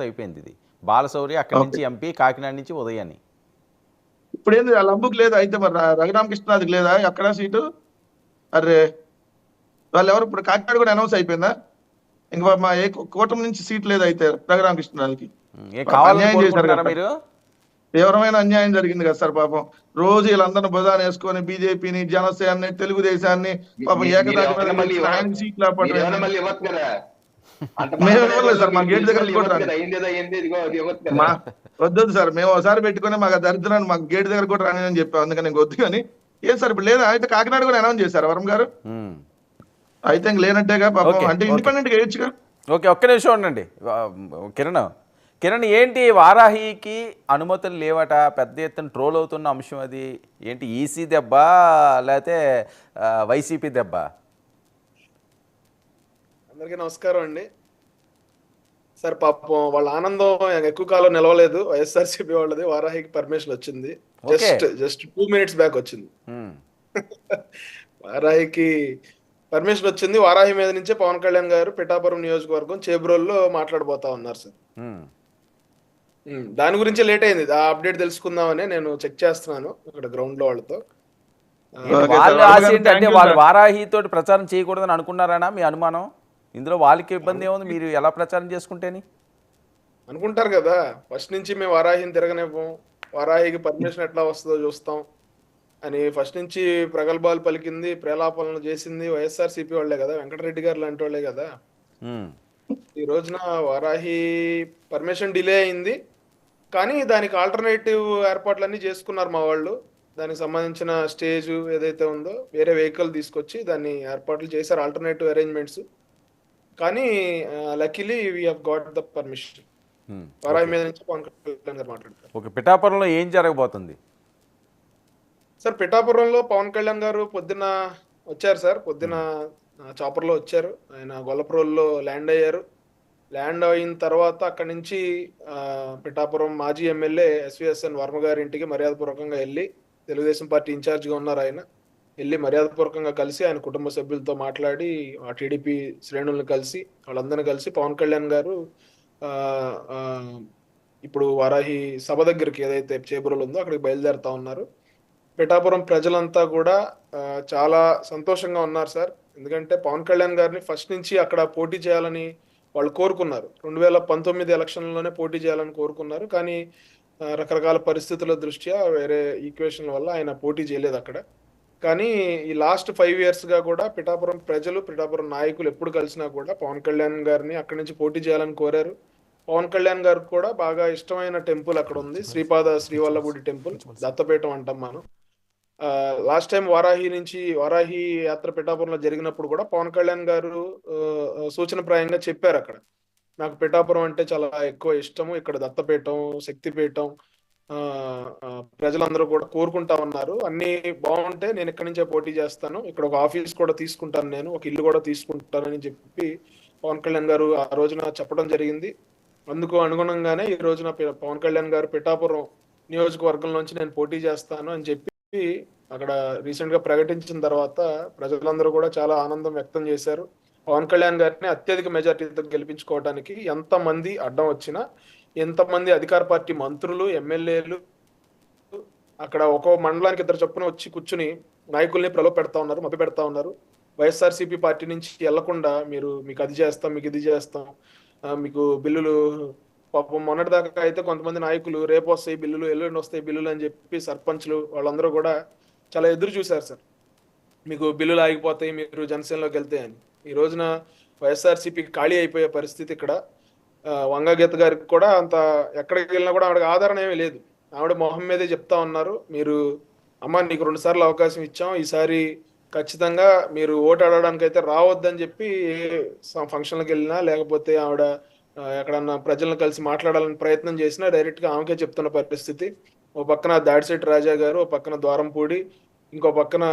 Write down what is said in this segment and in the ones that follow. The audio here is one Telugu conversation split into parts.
అయిపోయింది ఇది. బాలశౌరి అక్కడి ఓకే. నుంచి ఎంపీ, కాకినాడ నుంచి ఉదయని. ఇప్పుడేంది ఆ లంబుకి లేదా అయితే మరి రఘురామకృష్ణరాజుకి లేదా అక్కడ సీటు? అరే వాళ్ళు ఎవరు ఇప్పుడు కాకినాడ కూడా అనౌన్స్ అయిపోయిందా? ఇంకా మా ఏ కూటమి నుంచి సీట్ లేదు అయితే రఘురామకృష్ణరాజుకి. ఏం పాపం కావాలని అన్యాయం చేశారు కోరుకుంటున్నారా కదా. మీరు? తీవ్రమైన అన్యాయం జరిగింది కదా సార్ పాపం. రోజు వీళ్ళందరిని బుధాన్ని వేసుకొని బీజేపీని, జనసేనని, తెలుగుదేశాన్ని పాపం మీరు ఏకతాటి మీద ఏమన్నా మళ్ళీ గెలిచిన ఆయనకి సీట్లు లేకపోవడం మీరు ఏమన్నా ఏంది? మళ్ళీ ఇవ్వచ్చు కదా, అంత మేము మాట్లాడే ఇవ్వలేదు వాళ్ళు సార్, మా మీరు గేట్ పిలిచి దగ్గర మళ్ళీ కూడా ఇవ్వచ్చు రాని. కదా, అయిందేదో అయింది ఇదిగో అది ఇవ్వచ్చు కదా. మా వద్దు సార్, మేము ఒకసారి పెట్టుకుని మాకు ఆ దరిద్రాన్ని మాకు గేట్ దగ్గర కూడా రాని అని చెప్పాం, అందుకని ఇంక వద్దు. కానీ ఏం సార్ ఇప్పుడు లేదా అయితే కాకినాడ కూడా అనౌన్స్ చేశారు వరం గారు? ఉమ్. అయితే ఇంక లేనట్టేగా పాపం, ఓకే అంటే ఓకే ఇండిపెండెంట్ గా వేయచ్చుగా. ఓకే, ఒక్క నిమిషం ఉండండి. కిరణ్ కిరణ్ ఏంటి వారాహికి అనుమతులు లేవట, పెద్ద ఎత్తున ట్రోల్ అవుతున్న అంశం అది ఏంటి? ఈసీ దెబ్బ లేకపోతే వైసీపీ దెబ్బ? అందరికీ నమస్కారం అండి. సార్ పాపం వాళ్ళ ఆనందం ఎక్కువ కాలం నిలవలేదు. వైఎస్ఆర్సీపీ వాళ్ళది వారాహికి పర్మిషన్ వచ్చింది, ఓకే. జస్ట్ 2 minutes బ్యాక్ వచ్చింది. ఉమ్. వారాహికి పర్మిషన్ వచ్చింది. వారాహి మీద నుంచే పవన్ కళ్యాణ్ గారు పిఠాపురం నియోజకవర్గం చేబ్రోల్లో మాట్లాడబోతా ఉన్నారు సార్. ఉమ్. దాని గురించి లేట్ అయింది. ఆ అప్డేట్ తెలుసుకుందామని నేను చెక్ చేస్తున్నాను ఇక్కడ గ్రౌండ్ లో వాళ్ళతో. ఏంటి ఓకే సార్, వాళ్ళ వరం ఆశ గారు ఏంటి? అంటే థ్యాంక్ యూ వాళ్ళు సార్. వారాహితో ప్రచారం చేయకూడదని అనుకున్నారనా మీ అనుమానం? ఇందులో వాళ్ళకి ఇబ్బంది ఏముంది, మీరు ఎలా ప్రచారం చేసుకుంటేని? అనుకుంటారు కదా, ఫస్ట్ నుంచి మేము వారాహిని తిరగనివ్వం, వారాహికి పర్మిషన్ ఎట్లా వస్తుందో చూస్తాం అని ఫస్ట్ నుంచి ప్రగల్భాలు పలికింది, ప్రేలాపనలు చేసింది వైఎస్ఆర్సీపీ వాళ్ళే కదా, వెంకటరెడ్డి గారు లాంటి వాళ్ళే కదా. ఉమ్. ఈ రోజున వారాహి పర్మిషన్ డిలే అయింది, కానీ దానికి ఆల్టర్నేటివ్ ఏర్పాట్లన్నీ చేసుకున్నారు మా వాళ్ళు. దానికి సంబంధించిన స్టేజ్ ఏదైతే ఉందో వేరే వెహికల్ తీసుకొచ్చి దాన్ని ఏర్పాట్లు చేశారు, ఆల్టర్నేటివ్ అరేంజ్మెంట్స్. కానీ luckily we have got the permission. Varahi okay మీద నుంచి పవన్ కళ్యాణ్ గారు మాట్లాడతారు. ఓకే, పిఠాపురంలో ఏం జరగబోతుంది? సార్ పిఠాపురంలో పవన్ కళ్యాణ్ గారు పొద్దున్న వచ్చారు సార్, పొద్దున చాపర్లో వచ్చారు. ఆయన గొల్లప్రోల్లో ల్యాండ్ అయ్యారు. ల్యాండ్ అయిన తర్వాత అక్కడి నుంచి పిఠాపురం మాజీ ఎమ్మెల్యే ఎస్విఎస్ఎన్ వర్మ గారి ఇంటికి మర్యాదపూర్వకంగా వెళ్ళి, తెలుగుదేశం పార్టీ ఇన్ఛార్జిగా ఉన్నారు ఆయన, వెళ్ళి మర్యాదపూర్వకంగా కలిసి ఆయన కుటుంబ సభ్యులతో మాట్లాడి ఆ టీడీపీ శ్రేణులను కలిసి వాళ్ళందరినీ కలిసి పవన్ కళ్యాణ్ గారు ఆ, ఆ, ఇప్పుడు వారాహి సభ దగ్గరికి ఏదైతే చేబురలు ఉందో అక్కడికి బయలుదేరుతా ఉన్నారు. పిఠాపురం ప్రజలంతా కూడా చాలా సంతోషంగా ఉన్నారు సార్. ఎందుకంటే పవన్ కళ్యాణ్ గారిని ఫస్ట్ నుంచి అక్కడ పోటీ చేయాలని వాళ్ళు కోరుకున్నారు. 2019 ఎలక్షన్లోనే పోటీ చేయాలని కోరుకున్నారు, కానీ రకరకాల పరిస్థితుల దృష్ట్యా వేరే ఈక్వేషన్ల వల్ల ఆయన పోటీ చేయలేదు అక్కడ. కానీ ఈ లాస్ట్ 5 yearsగా కూడా పిఠాపురం ప్రజలు, పిఠాపురం నాయకులు ఎప్పుడు కలిసినా కూడా పవన్ కళ్యాణ్ గారిని అక్కడి నుంచి పోటీ చేయాలని కోరారు. పవన్ కళ్యాణ్ గారికి కూడా బాగా ఇష్టమైన టెంపుల్ అక్కడ ఉంది, శ్రీపాద శ్రీవల్లభుడి టెంపుల్, దత్తపీఠం అంటాం మనం. లాస్ట్ టైం వారాహి యాత్ర పిఠాపురంలో జరిగినప్పుడు కూడా పవన్ కళ్యాణ్ గారు సూచనప్రాయంగా చెప్పారు అక్కడ, నాకు పిఠాపురం అంటే చాలా ఎక్కువ ఇష్టము, ఇక్కడ దత్తపీఠం, శక్తిపీఠం, ప్రజలందరూ కూడా కోరుకుంటా ఉన్నారు, అన్ని బాగుంటే నేను ఇక్కడి నుంచే పోటీ చేస్తాను, ఇక్కడ ఒక ఆఫీస్ కూడా తీసుకుంటాను, నేను ఒక ఇల్లు కూడా తీసుకుంటానని చెప్పి పవన్ కళ్యాణ్ గారు ఆ రోజున చెప్పడం జరిగింది. అందుకు అనుగుణంగానే ఈ రోజున పవన్ కళ్యాణ్ గారు పిఠాపురం నియోజకవర్గం నుంచి నేను పోటీ చేస్తాను అని చెప్పి అక్కడ రీసెంట్ గా ప్రకటించిన తర్వాత ప్రజలందరూ కూడా చాలా ఆనందం వ్యక్తం చేశారు. పవన్ కళ్యాణ్ గారిని అత్యధిక మెజార్టీతో గెలిపించుకోవడానికి ఎంతమంది అడ్డం వచ్చినా, ఎంతమంది అధికార పార్టీ మంత్రులు, ఎమ్మెల్యేలు అక్కడ ఒక్కో మండలానికి 2 చొప్పున వచ్చి కూర్చుని నాయకుల్ని ప్రలోభ పెడతా ఉన్నారు, మభ్య పెడతా ఉన్నారు. వైఎస్ఆర్సీపీ పార్టీ నుంచి వెళ్లకుండా మీకు అది చేస్తాం, మీకు ఇది చేస్తాం, మీకు బిల్లులు, పాపం మొన్నటిదాకా అయితే కొంతమంది నాయకులు రేపు వస్తాయి బిల్లులు, ఎల్లుండి వస్తాయి బిల్లులు అని చెప్పి సర్పంచ్లు వాళ్ళందరూ కూడా చాలా ఎదురు చూశారు సార్, మీకు బిల్లులు ఆగిపోతాయి మీరు జనసేనలోకి వెళ్తే అని. ఈ రోజున వైఎస్ఆర్సీపీ ఖాళీ అయిపోయే పరిస్థితి ఇక్కడ. వంగగీత గారికి కూడా అంత ఎక్కడికి వెళ్ళినా కూడా ఆవిడకి ఆదరణ ఏమీ లేదు. ఆవిడ మొహం మీదే చెప్తా ఉన్నారు, మీరు అమ్మ నీకు 2 సార్లు అవకాశం ఇచ్చాం, ఈసారి ఖచ్చితంగా మీరు ఓటు అడగడానికి అయితే రావద్దని చెప్పి ఫంక్షన్లకు వెళ్ళినా, లేకపోతే ఆవిడ ఎక్కడన్నా ప్రజలను కలిసి మాట్లాడాలని ప్రయత్నం చేసినా డైరెక్ట్ గా ఆమెకే చెప్తున్న పరిస్థితి. ఓ పక్కన దాడిశెట్టి రాజా గారు, ఓ పక్కన ద్వారంపూడి, ఇంకో పక్కన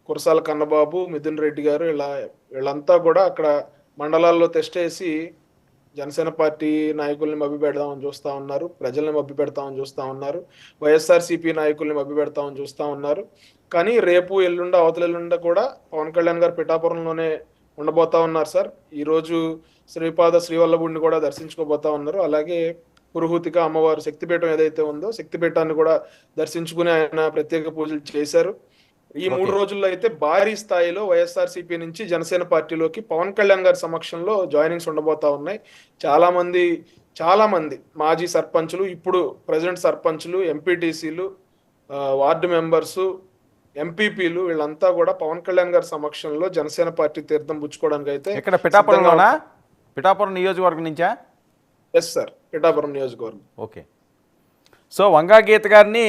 కురసాల కన్నబాబు, మిథున్ రెడ్డి గారు, వీళ్ళంతా కూడా అక్కడ మండలాల్లో టెస్ట్ వేసి జనసేన పార్టీ నాయకుల్ని మభ్య పెడదామని చూస్తా ఉన్నారు, ప్రజల్ని మభ్య పెడతామని చూస్తా ఉన్నారు, వైఎస్ఆర్సీపీ నాయకుల్ని మభ్య పెడతామని చూస్తా ఉన్నారు. కానీ రేపు ఎల్లుండ అవతల ఎల్లుండ కూడా పవన్ కళ్యాణ్ గారు పిఠాపురంలోనే ఉండబోతా ఉన్నారు సార్. ఈరోజు శ్రీపాద శ్రీవల్లభుడిని కూడా దర్శించుకోబోతా ఉన్నారు. అలాగే పురుహూతిక అమ్మవారు శక్తిపీఠం ఏదైతే ఉందో శక్తిపీఠాన్ని కూడా దర్శించుకుని ఆయన ప్రత్యేక పూజలు చేశారు. ఈ 3 రోజుల్లో అయితే భారీ స్థాయిలో వైఎస్ఆర్సీపీ నుంచి జనసేన పార్టీలోకి పవన్ కళ్యాణ్ గారి సమక్షంలో జాయినింగ్స్ ఉండబోతా ఉన్నాయి. చాలా మంది మాజీ సర్పంచులు, ఇప్పుడు ప్రెసిడెంట్ సర్పంచులు, ఎంపీటీసీలు, వార్డు మెంబర్స్, ఎంపీపీలు వీళ్ళంతా కూడా పవన్ కళ్యాణ్ గారి సమక్షంలో జనసేన పార్టీ తీర్థం పుచ్చుకోవడానికి అయితే ఇక్కడ పిఠాపురంలోనా? పిఠాపురం నియోజకవర్గం నుంచా? ఎస్ సార్, పిఠాపురం నియోజకవర్గం. ఓకే. సో వంగా గీత గారిని